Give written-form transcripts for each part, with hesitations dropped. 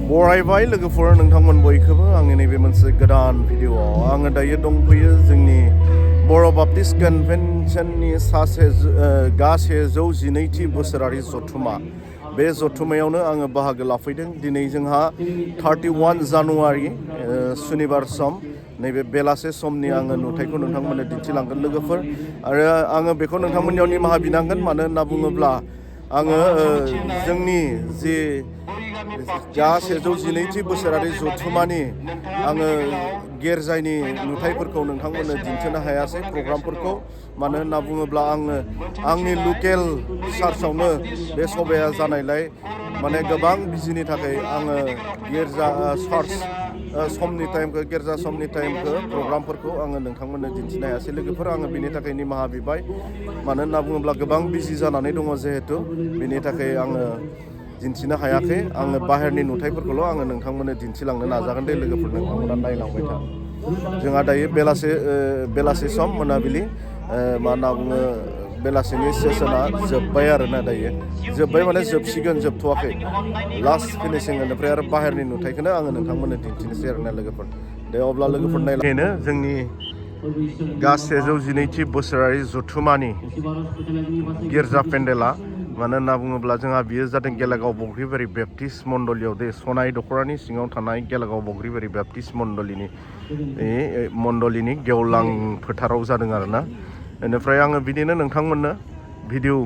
बरायबाय लोगोफोर नोंथांमोन बयखौबो आंनि नैबे मोनसे गोदान भिडिअआव आङो दायो दंफैयो जोंनि बर' बाप्टिस्ट कनभेनसननि गासै 112थि बोसोरारि जथुमा बे जथुमायावनो आङो बाहागो लाफैदों। दिनै जोंहा 31 जानुवारि सुनिबार सम नैबे बेलासे समनि आङो नुथायखौ नोंथांमोननो दिन्थिलांगोन लोगोफोर आरो आङो बेखौ नोंथांमोननियाव निमाहा बिनांगोन मानो होनना बुङोब्ला आङो जोंनि जि गासै 112थि बोसोरारि जथुमानि आङो गिर्जानि नुथायफोरखौ नोंथांमोननो दिन्थिनो हायासै प्रग्रामफोरखौ मानो होनना बुङोब्ला आङो आंनि लकेल चार्चआवनो बे सभाया जानायलाय माने गोबां बिजिनि थाखाय आङो गिर्जा चार्च समनि टाइमखौ गिर्जा समनि टाइमखौ प्रग्रामफोरखौ आङो नोंथांमोननो दिन्थिनो हायासै लोगोफोर आङो बिनि थाखाय निमाहा बिबाय मानो होनना बुङोब्ला गोबां बिजि जानानै दङ जिहेथु बिनि थाखाय आङो दिन्थिनो हायाखै आङो बाहेरनि नुथायफोरखौल' आङो नोंथांमोननो दिन्थिलांनो नाजागोन दे लोगोफोर नोंथांमोना नायलांबाय था जोंहा दायो बेलासे सम मोनाबिलि मा होनना बुङो बेलासिनि सेसना जोब्बाय आरोना दायो जोब्बाय माने जोबसिगोन जोबथ'वाखै लास्ट फिनिशिं बेनिफ्राय आरो बाहेरनि नुथायखौनो आङो नोंथांमोननो दिन्थिनोसै आरोना लोगोफोर दे अब्ला लोगोफोर नायलांनो जोंनि गासै 112थि बोसोरारि जथुमानि गिर्जा पेन्डेला मानो होनना बुङोब्ला जोंहा बियो जादों गेलागाव बग्रिबारि बेप्टिस्ट मण्डलियाव दे सनाय दख'रानि सिङाव थानाय गेलागाव बग्रिबारि बेप्टिस्ट मण्डलिनि गेवलां फोथाराव जादों आरोना बेनिफ्राय आङो बिदिनो नोंथांमोननो भिडिअ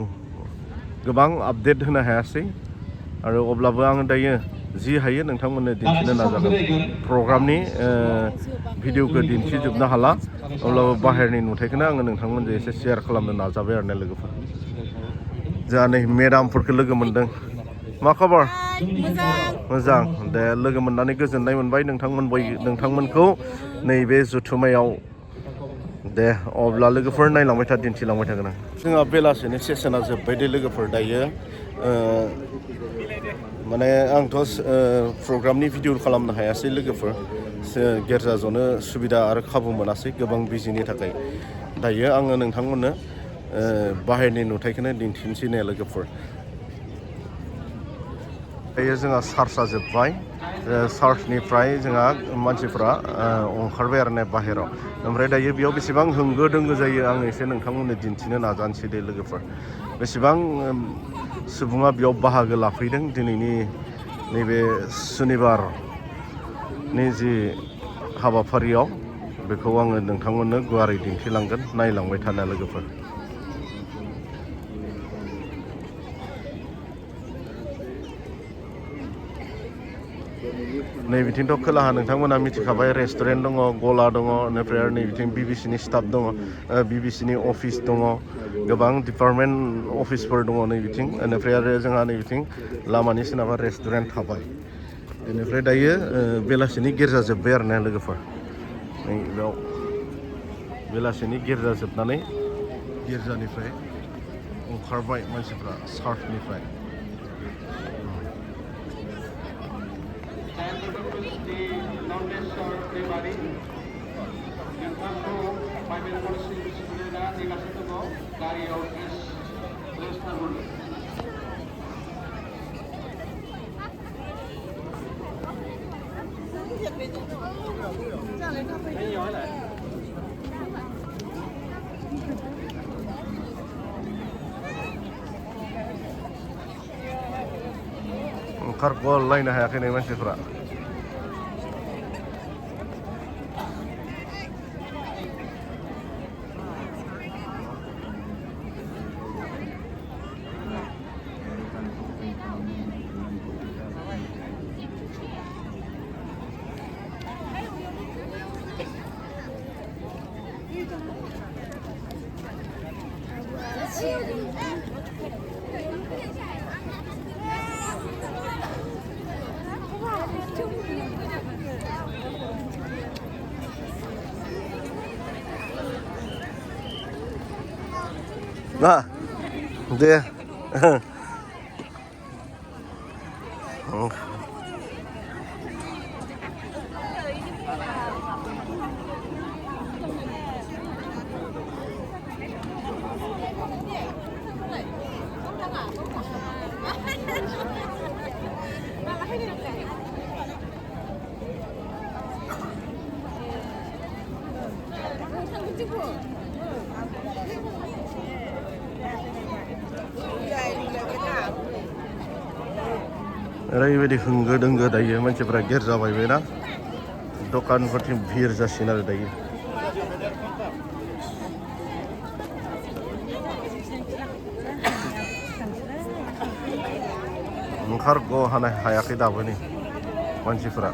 गोबां आपडेट होनो हायासै आरो अब्लाबो आङो दायो जि हायो नोंथांमोननो दिन्थिनो नाजागोन प्रग्रामनि भिडिअखौ दिन्थिजोबनो हाला अब्लाबो बाहेरनि नुथायखौनो आङो नोंथांमोनजों एसे शेयार खालामनो नाजाबाय आरोना लोगोफोर जोंहा नै मेडामफोरखौ लोगो मोनदों मा खबर मोजां दे लोगो मोननानै गोजोननाय मोनबाय नोंथांमोनखौ नैबे जथुमायाव दे अब्ला लोगोफोर नायलांबाय था दिन्थिलांबाय थागोन आं जोंहा बेलासिनि सेसना जोब्बाय दे लोगोफोर दायो माने आंथ' प्रग्रामनि भिडिअ खालामनो हायासै लोगोफोर गिर्जा जनो सुबिदा आरो खाबु मोनासै गोबां बिजिनि थाखाय दायो आङो नोंथांमोननो बाहेरनि नुथायखौनो दिन्थिनोसै ने लोगोफोर दायो जोंहा चार्चआ जोब्बाय चार्चनिफ्राय जोंहा मानसिफ्रा ओंखारबाय आरो ने बाहेराव ओमफ्राय दायो बेयाव बेसेबां होंगो दोंगो जायो आं एसे नोंथांमोननो दिन्थिनो नाजानोसै दे लोगोफोर बेसेबां सुबुङा बेयाव बाहागो लाफैदों दिनैनि नैबे सुनिबारनि जि हाबाफारियाव बेखौ आङो नोंथांमोननो गुवारै दिन्थिलांगोन नायलांबाय थानो लोगोफोर नै बिथिंथ' खोलाहा नोंथांमोना मिथिखाबाय रेस्टुरेन्ट दङ गला दङ बेनिफ्राय आरो नै बिथिं बिबिसिनि स्टाफ दङ बिबिसिनि अफिस दङ गोबां डिपार्टमेन्ट अफिसफोर दङ नै बिथिं बेनिफ्राय आरो जोंहा नै बिथिं लामानि सोनाबहा रेस्टुरेन्ट थाबाय बेनिफ्राय दायो बेलासिनि गिर्जा जोब्बाय आरो ना लोगोफोर नै बेयाव बेलासिनि गिर्जा जोबनानै गिर्जानिफ्राय ओंखारबाय मानसिफ्रा चार्चनिफ्राय ओंखारगलायनो हायाखै नै मानसिफ्रा ना दे ओरैबायदि होंगो दोंगो दायो मानसिफ्रा गेर जाबायना दखानफोरथिं भिर जासिगोन आरो दायो ओंखारग' हायाखै दाबो नै मानसिफोरा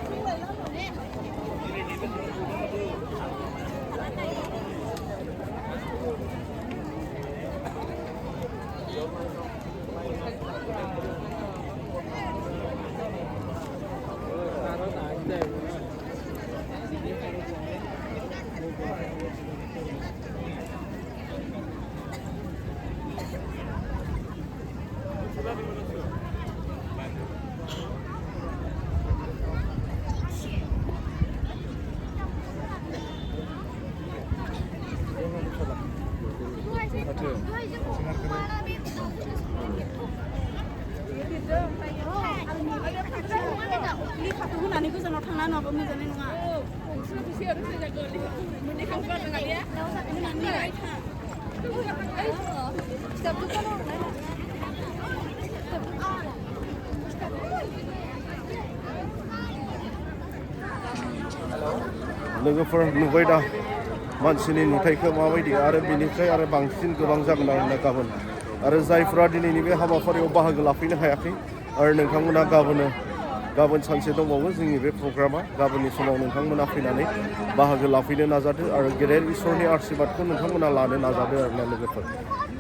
लोगोफोर नुबाय दा मानसिनि नुथायखौ माबायदि आरो बेनिफ्राय आरो बांसिन गोबां जागोन आरोना गाबोन आरो जायफ्रा दिनैनि बे हाबाफारियाव बाहागो लाफैनो हायाखै आरो नोंथांमोना गाबोन सानसे दंबावो जोंनि बे प्रग्रामा गाबोननि समाव नोंथांमोना फैनानै बाहागो लाफैनो नाजादो आरो गेदेर इसोरनि आशीर्बादखौ नोंथांमोना लानो नाजादो आरोना लोगोफोर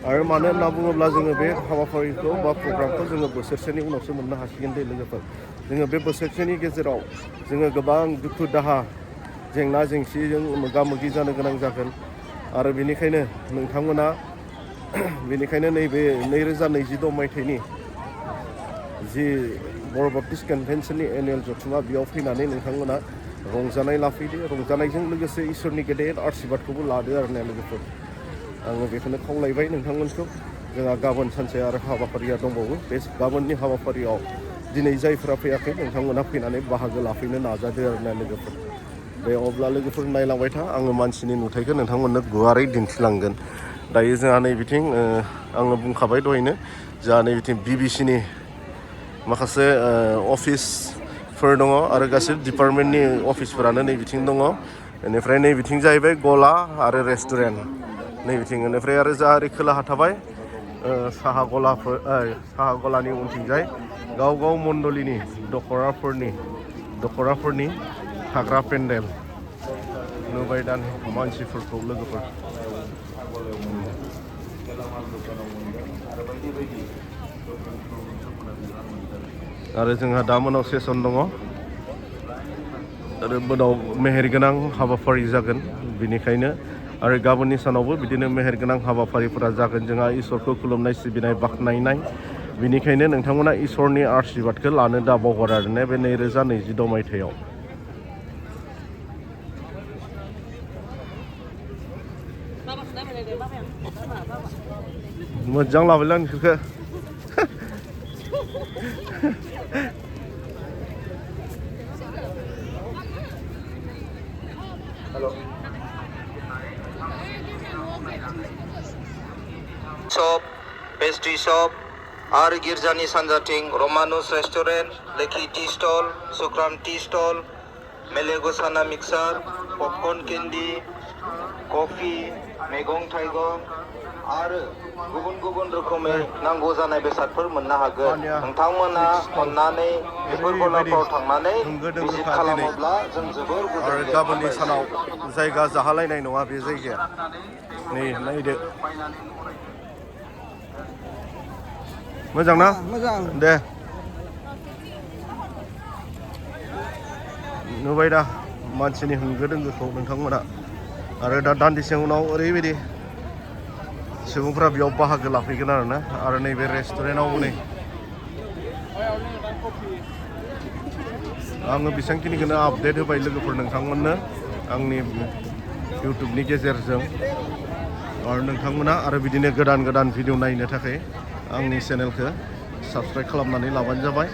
आरो मानो होनना बुङोब्ला जोङो बे हाबाफारिखौ बा प्रग्रामखौ जोङो बोसोरसेनि उनावसो मोननो हासिगोन दे लोगोफोर जोङो बे बोसोरसेनि गेजेराव जोङो गोबां दुखु दाहा जेंना जेंसिजों मोगा मोगि जानो गोनां जागोन आरो बेनिखायनो नैबे 2026 मायथाइनि जि बर' बाप्टिस्ट कनभेन्सननि एनुवेल जथुमा बेयाव फैनानै नोंथांमोना रंजानाय लाफैदो रंजानायजों लोगोसे इसोरनि गेदेर आशीर्बादखौबो लादो आरोना लोगोफोर आङो बेखौनो खावलायबाय नोंथांमोनखौ जोंहा गाबोन सानसे आरो हाबाफारिया दंबावो बे गाबोननि हाबाफारियाव दिनै जायफोरा फैयाखै नोंथांमोना फैनानै बाहागो लाफैनो नाजादो आरोना लोगोफोर बे अब्ला लोगोफोर नायलांबाय था आङो मानसिनि नुथायखौ नोंथांमोननो गुवारै दिन्थिलांगोन दायो जोंहा नै बिथिं आङो बुंखाबाय दहायनो जोंहा नै बिथिं बिबिसिनि माखासे अफिसफोर दङ आरो गासै डिपार्टमेन्टनि अफिसफोरानो नै बिथिं दङ बेनिफ्राय नै बिथिं जाहैबाय गला आरो रेस्टुरेन्ट नै बिथिं बेनिफ्राय आरो जोंहा ओरै खोलाहा थाबाय साहा गलानि उनथिंजाय गाव मण्डलिनि दख'राफोरनि थाग्रा पेन्डेल नुबाय दा मानसिफोरखौ लोगोफोर आरो जोंहा दा मोनाव सेसन दङ आरो मोनाव मेहेरगोनां हाबाफारि जागोन बेनिखायनो आरो गाबोननि सानावबो बिदिनो मेहेरगोनां हाबाफारिफोरा जागोन जोंहा इसोरखौ खुलुमनाय सिबिनाय बाख्नायनाय बेनिखायनो नोंथांमोना इसोरनि आशीर्बादखौ लानो दा बावगार आरोना बे 2026 मायथाइयाव मोजां लाबायलां नोंसोरखौ शप पेस्ट्री शप आरो गिर्जानि सानजाथिं रमानुस रेस्टुरेन्ट लेखि टी स्टल सुक्राम टी स्टल मेलेगुसाना मिक्सार पपकर्न केन्डी कफि मैगं थाइगं आरो गुबुन रोखोमै नांगौ जानाय बेसादफोर मोननो हागोन नोंथांमोना अननानै बेफोर गलाफोराव थांनानै भिजिट खालामोब्ला जों जोबोर आरो गाबोननि सानाव जायगा जाहालायनाय नङा बे जायगाया नै नायदो मोजां ना मोजां दे नुबाय दा मानसिनि होंगो दोंगोखौ नोंथांमोना आरो दा दान्दिसे उनाव ओरैबायदि सुबुंफ्रा बेयाव बाहागो लाफैगोन आरो नैबे रेस्टुरेन्टआवबो नै आङो बेसेबांखिनिखौनो आपडेट होबाय लोगोफोर नोंथांमोननो आंनि इउटुबनि गेजेरजों आरो नोंथांमोना आरो बिदिनो गोदान भिडिअ नायनो थाखाय आंनि चेनेलखौ साबस्क्राइब खालामनानै लाबानो जाबाय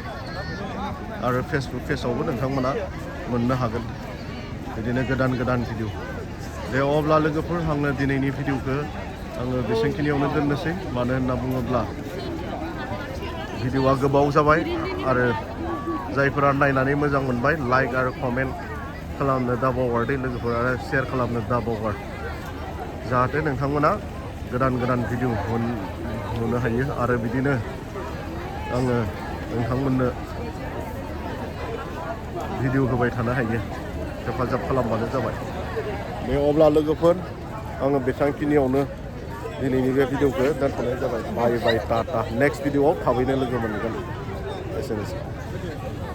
आरो फेसबुक पेजआवबो नोंथांमोना मोननो हागोन बिदिनो गोदान भिडिअ दे अब्ला लोगोफोर आङो दिनैनि भिडिअखौ आङो बेसेबांखिनियावनो दोननोसै मानो होनना बुङोब्ला भिडिअआ गोबाव जाबाय आरो जायफोरा नायनानै मोजां मोनबाय लाइक आरो कमेन्ट खालामनो दाबावगार लोगोफोर आरो शेयार खालामनो दाबावगार जाहाथे नोंथांमोना गोदान गोदान भिडिअ नुनो हायो आरो बिदिनो आङो नोंथांमोननो भिडिअ होबाय थानो हायो हेफाजाब खालामबानो जाबाय दे अब्ला लोगोफोर आङो बेसांखिनियावनो दिनैनि बे भिडिअखौ दोनथ'नाय जाबाय बाय बाय टाटा नेक्स्ट भिडिअआव थाबैनो लोगो मोनगोन एसेनोसै